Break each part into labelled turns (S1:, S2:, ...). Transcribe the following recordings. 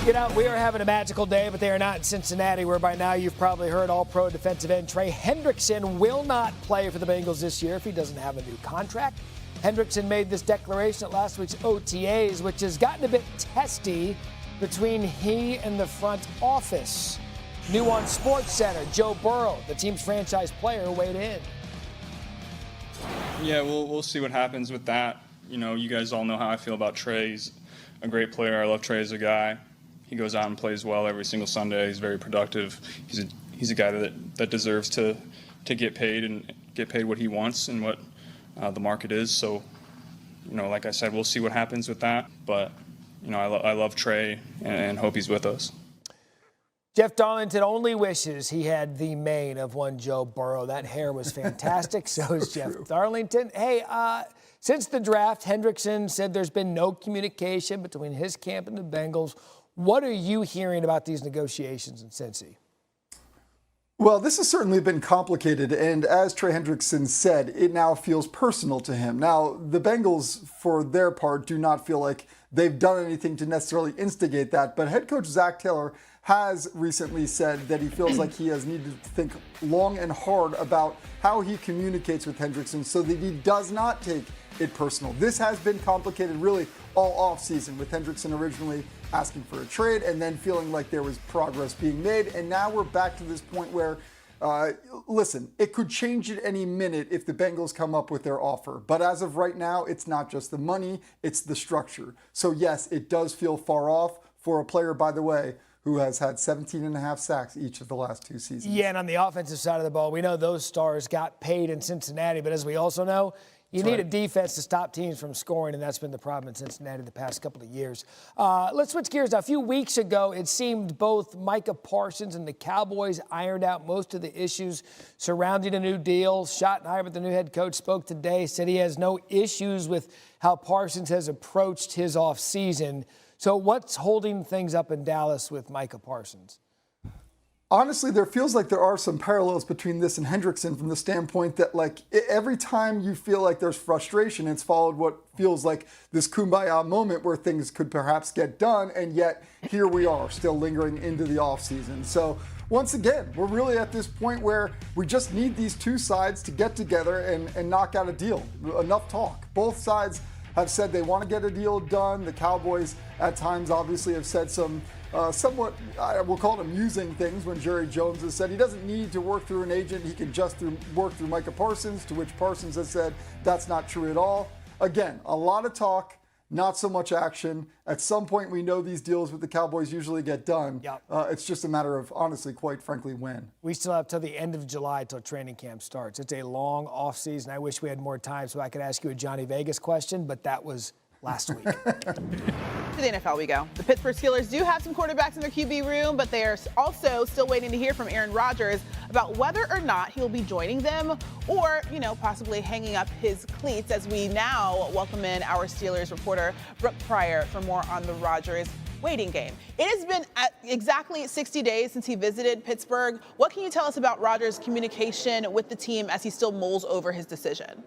S1: You know, we are having a magical day, but they are not in Cincinnati, where by now you've probably heard All-Pro defensive end Trey Hendrickson will not play for the Bengals this year if he doesn't have a new contract. Hendrickson made this declaration at last week's OTAs, which has gotten a bit testy between he and the front office. New on SportsCenter, Joe Burrow, the team's franchise player, weighed in.
S2: Yeah, we'll see what happens with that. You know, you guys all know how I feel about Trey. He's a great player. I love Trey as a guy. He goes out and plays well every single Sunday. He's very productive. He's a guy that deserves to get paid and get paid what he wants and what the market is. So, you know, like I said, we'll see what happens with that. But, you know, I love Trey and hope he's with us.
S1: Jeff Darlington only wishes he had the mane of one Joe Burrow. That hair was fantastic. So is Jeff Darlington. Hey, since the draft, Hendrickson said there's been no communication between his camp and the Bengals. What are you hearing about these negotiations in Cincy?
S3: Well, this has certainly been complicated, and as Trey Hendrickson said, it now feels personal to him. Now, the Bengals, for their part, do not feel like they've done anything to necessarily instigate that, but head coach Zach Taylor has recently said that he feels like he has needed to think long and hard about how he communicates with Hendrickson so that he does not take it personal. This has been complicated really all offseason, with Hendrickson originally asking for a trade and then feeling like there was progress being made. And now we're back to this point where, listen, it could change at any minute if the Bengals come up with their offer. But as of right now, it's not just the money, it's the structure. So yes, it does feel far off for a player, by the way, who has had 17.5 sacks each of the last 2 seasons.
S1: Yeah, and on the offensive side of the ball, we know those stars got paid in Cincinnati, but as we also know, you need a defense to stop teams from scoring, and that's been the problem in Cincinnati the past couple of years. Let's switch gears now. A few weeks ago, it seemed both Micah Parsons and the Cowboys ironed out most of the issues surrounding a new deal. Schottenheimer, the new head coach, spoke today, said he has no issues with how Parsons has approached his offseason. So what's holding things up in Dallas with Micah Parsons?
S3: Honestly, there feels like there are some parallels between this and Hendrickson from the standpoint that, like, every time you feel like there's frustration, it's followed what feels like this kumbaya moment where things could perhaps get done, and yet here we are still lingering into the offseason. So once again, we're really at this point where we just need these two sides to get together and knock out a deal. Enough talk. Both sides have said they want to get a deal done. The Cowboys at times obviously have said some somewhat, we'll call it amusing things, when Jerry Jones has said he doesn't need to work through an agent, he can just work through Micah Parsons, to which Parsons has said that's not true at all. Again, a lot of talk, not so much action. At some point, we know these deals with the Cowboys usually get done.
S1: Yep.
S3: It's just a matter of, honestly, quite frankly, when.
S1: We still have till the end of July till training camp starts. It's a long offseason. I wish we had more time so I could ask you a Johnny Vegas question, but that was last week.
S4: To the NFL we go. The Pittsburgh Steelers do have some quarterbacks in their QB room, but they are also still waiting to hear from Aaron Rodgers about whether or not he'll be joining them or, you know, possibly hanging up his cleats, as we now welcome in our Steelers reporter, Brooke Pryor, for more on the Rodgers waiting game. It has been exactly 60 days since he visited Pittsburgh. What can you tell us about Rodgers' communication with the team as he still mulls over his decision?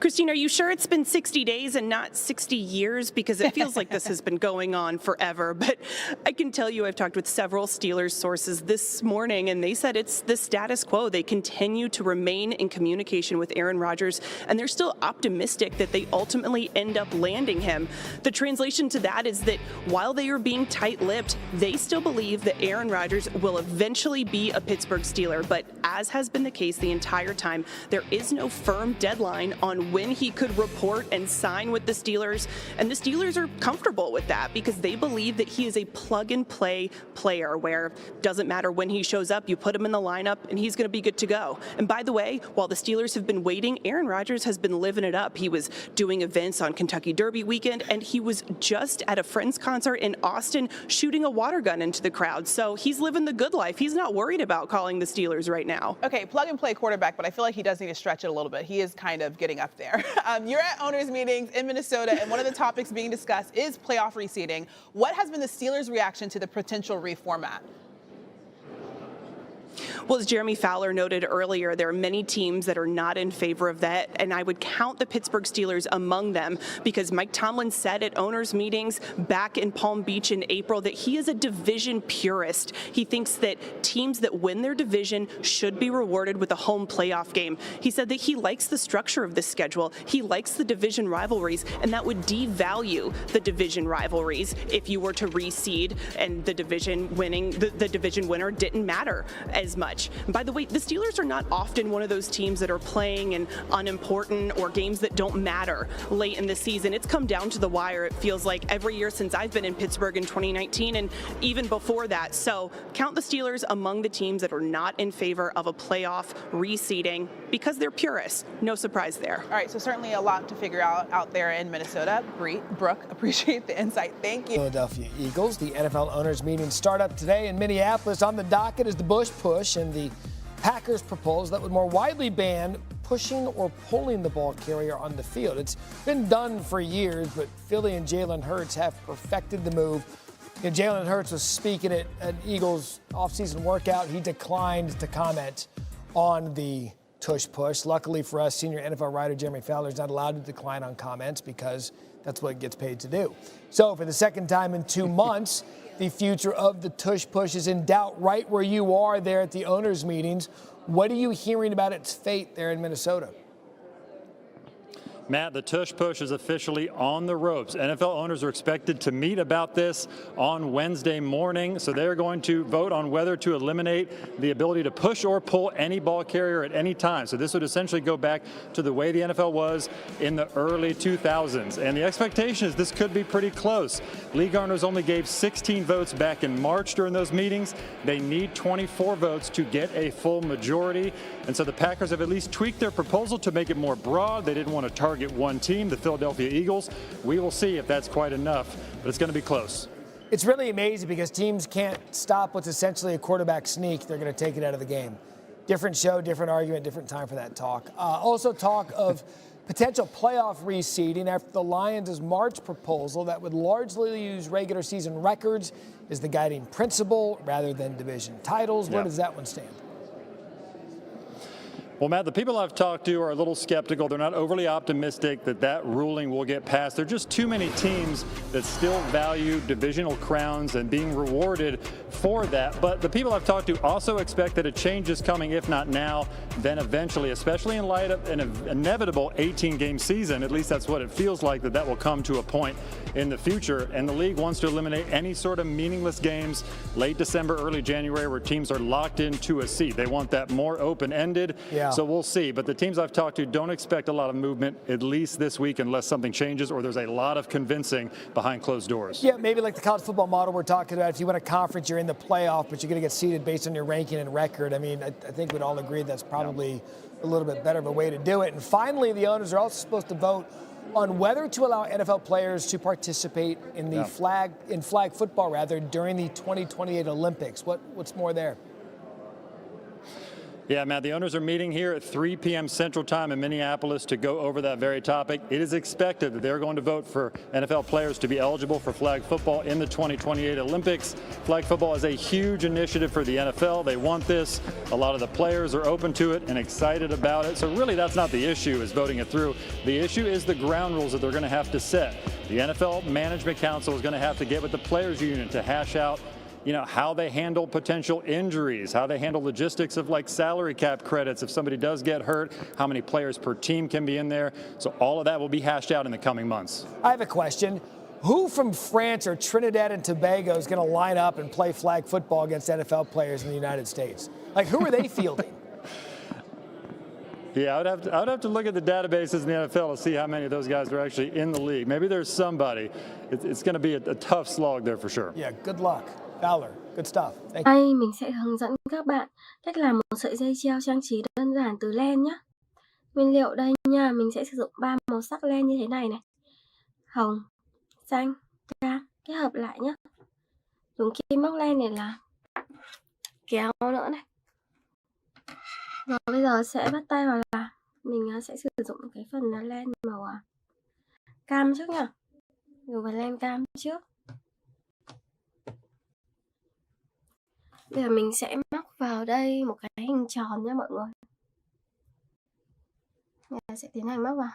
S5: Christine, are you sure it's been 60 days and not 60 years? Because it feels like this has been going on forever. But I can tell you I've talked with several Steelers sources this morning, and they said it's the status quo. They continue to remain in communication with Aaron Rodgers, and they're still optimistic that they ultimately end up landing him. The translation to that is that while they are being tight-lipped, they still believe that Aaron Rodgers will eventually be a Pittsburgh Steeler. But as has been the case the entire time, there is no firm deadline on when he could report and sign with the Steelers. And the Steelers are comfortable with that because they believe that he is a plug-and-play player where it doesn't matter when he shows up, you put him in the lineup and he's going to be good to go. And by the way, while the Steelers have been waiting, Aaron Rodgers has been living it up. He was doing events on Kentucky Derby weekend, and he was just at a friend's concert in Austin shooting a water gun into the crowd. So he's living the good life. He's not worried about calling the Steelers right now.
S4: Okay, plug-and-play quarterback, but I feel like he does need to stretch it a little bit. He is kind of getting up there. You're at owners' meetings in Minnesota, and one of the topics being discussed is playoff reseeding. What has been the Steelers' reaction to the potential reformat?
S5: Well, as Jeremy Fowler noted earlier, there are many teams that are not in favor of that, and I would count the Pittsburgh Steelers among them because Mike Tomlin said at owners' meetings back in Palm Beach in April that he is a division purist. He thinks that teams that win their division should be rewarded with a home playoff game. He said that he likes the structure of this schedule. He likes the division rivalries, and that would devalue the division rivalries if you were to reseed and the division winner didn't matter as much. And by the way, the Steelers are not often one of those teams that are playing in unimportant or games that don't matter late in the season. It's come down to the wire, it feels like, every year since I've been in Pittsburgh in 2019 and even before that. So count the Steelers among the teams that are not in favor of a playoff reseeding because they're purists. No surprise there.
S4: All right, so certainly a lot to figure out there in Minnesota. Brooke, appreciate the insight. Thank you.
S1: Philadelphia Eagles, the NFL owners meeting start up today in Minneapolis. On the docket is the Bush push and the Packers proposal that would more widely ban pushing or pulling the ball carrier on the field. It's been done for years, but Philly and Jalen Hurts have perfected the move. And Jalen Hurts was speaking at an Eagles offseason workout. He declined to comment on the tush push. Luckily for us, senior NFL writer Jeremy Fowler is not allowed to decline on comments because that's what he gets paid to do. So for the second time in 2 months, the future of the tush push is in doubt right where you are there at the owners' meetings. What are you hearing about its fate there in Minnesota?
S6: Matt, the tush push is officially on the ropes. NFL owners are expected to meet about this on Wednesday morning, so they're going to vote on whether to eliminate the ability to push or pull any ball carrier at any time. So this would essentially go back to the way the NFL was in the early 2000s. And the expectation is this could be pretty close. League owners only gave 16 votes back in March during those meetings. They need 24 votes to get a full majority. And so the Packers have at least tweaked their proposal to make it more broad. They didn't want to target one team, the Philadelphia Eagles. We will see if that's quite enough, but it's going to be close.
S1: It's really amazing because teams can't stop what's essentially a quarterback sneak. They're going to take it out of the game. Different show, different argument, different time for that talk. Also talk of potential playoff reseeding after the Lions' March proposal that would largely use regular season records as the guiding principle rather than division titles. Where does that one stand?
S6: Well, Matt, the people I've talked to are a little skeptical. They're not overly optimistic that that ruling will get passed. There are just too many teams that still value divisional crowns and being rewarded for that. But the people I've talked to also expect that a change is coming, if not now, then eventually, especially in light of an inevitable 18-game season. At least that's what it feels like, that will come to a point in the future. And the league wants to eliminate any sort of meaningless games late December, early January, where teams are locked into a seat. They want that more open-ended.
S1: Yeah.
S6: So we'll see. But the teams I've talked to don't expect a lot of movement, at least this week, unless something changes or there's a lot of convincing behind closed doors.
S1: Yeah, maybe like the college football model we're talking about. If you win a conference, you're in the playoff, but you're going to get seeded based on your ranking and record. I mean, I think we'd all agree that's probably a little bit better of a way to do it. And finally, the owners are also supposed to vote on whether to allow NFL players to participate in the flag football during the 2028 Olympics. What's more there?
S6: Yeah, Matt, the owners are meeting here at 3 p.m. Central Time in Minneapolis to go over that very topic. It is expected that they're going to vote for NFL players to be eligible for flag football in the 2028 Olympics. Flag football is a huge initiative for the NFL. They want this. A lot of the players are open to it and excited about it. So really, that's not the issue, is voting it through. The issue is the ground rules that they're going to have to set. The NFL Management Council is going to have to get with the players' union to hash out how they handle potential injuries, how they handle logistics of like salary cap credits if somebody does get hurt, how many players per team can be in there. So all of that will be hashed out in the coming months.
S1: I have a question. Who from France or Trinidad and Tobago is going to line up and play flag football against NFL players in the United States? Like, who are they fielding?
S6: Yeah, I would have to look at the databases in the NFL to see how many of those guys are actually in the league. Maybe there's somebody. It's going to be a tough slog there for sure.
S1: Yeah, good luck. Fowler, good stuff. Thank you.
S7: Đây mình sẽ hướng dẫn các bạn cách làm một sợi dây treo trang trí đơn giản từ len nhé. Nguyên liệu đây nha, mình sẽ sử dụng 3 màu sắc len như thế này này. Hồng, xanh, cam kết hợp lại nhé. Dùng kim móc len này là kéo nữa này. Và bây giờ sẽ bắt tay vào là mình sẽ sử dụng cái phần len màu cam trước nhá. Dùng phần len cam trước. Bây giờ mình sẽ móc vào đây một cái hình tròn nha mọi người. Mình sẽ tiến hành móc vào.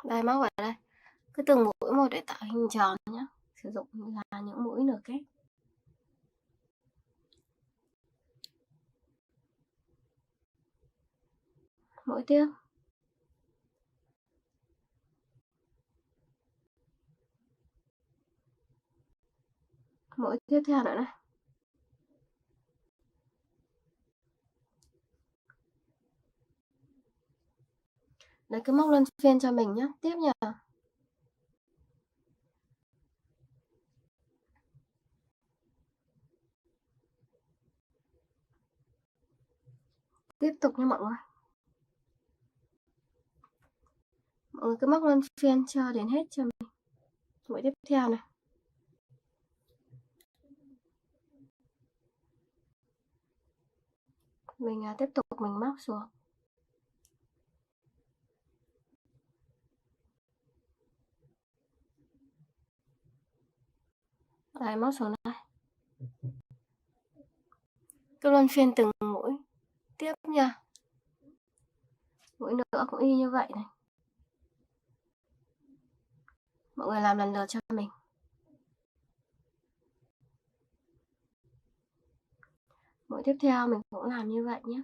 S7: Đây, móc vào đây. Cứ từng mũi một để tạo hình tròn nhé. Sử dụng là những mũi nửa kép. Mũi tiếp. Mũi tiếp theo nữa này. Đấy, cứ móc luân phiên cho mình nhé. Tiếp nha. Tiếp tục nha mọi người. Mọi người cứ móc luân phiên cho đến hết cho mình. Mũi tiếp theo này. Mình tiếp tục mình móc xuống. Đấy, móc xuống đây. Cứ luân phiên từng mũi. Tiếp nha. Mũi nữa cũng y như vậy này. Mọi người làm lần lượt cho mình. Mũi tiếp theo mình cũng làm như vậy nhé.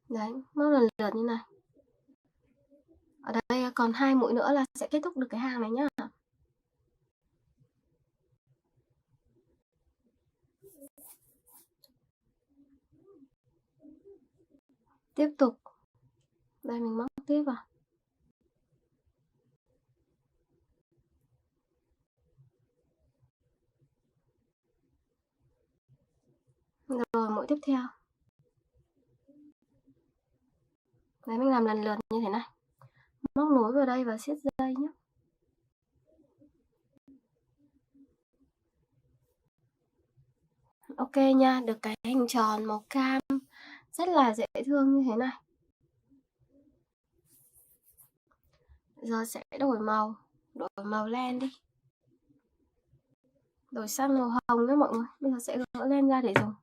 S7: Đấy, móc lần lượt như này. Ở đây còn 2 mũi nữa là sẽ kết thúc được cái hàng này nhá. Tiếp tục. Đây mình móc tiếp vào. Rồi mũi tiếp theo. Đấy, mình làm lần lượt như thế này. Móc nối vào đây và siết dây nhé. Ok nha, được cái hình tròn màu cam rất là dễ thương như thế này. Giờ sẽ đổi màu len đi. Đổi sang màu hồng nhé mọi người. Bây giờ sẽ gỡ len ra để dùng.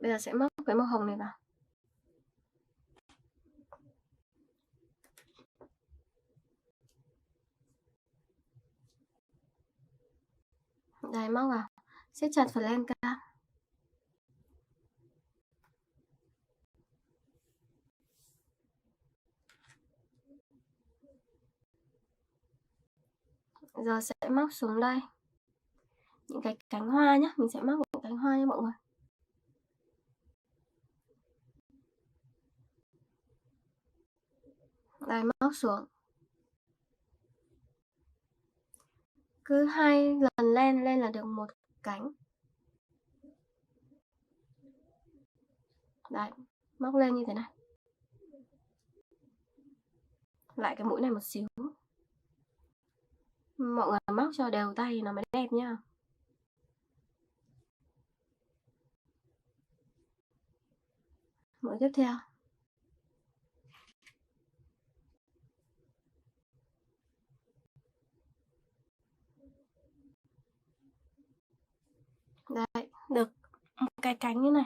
S7: Bây giờ sẽ móc cái màu hồng này vào. Đây, móc vào. Siết chặt phần len cam. Giờ sẽ móc xuống đây những cái cánh hoa nhé. Mình sẽ móc những cánh hoa nha mọi người. Đây, móc xuống. Cứ 2 lần len lên là được một cánh. Đấy, móc lên như thế này. Lại cái mũi này một xíu. Mọi người móc cho đều tay thì nó mới đẹp nhá. Mũi tiếp theo. Đấy, được một cái cánh như này.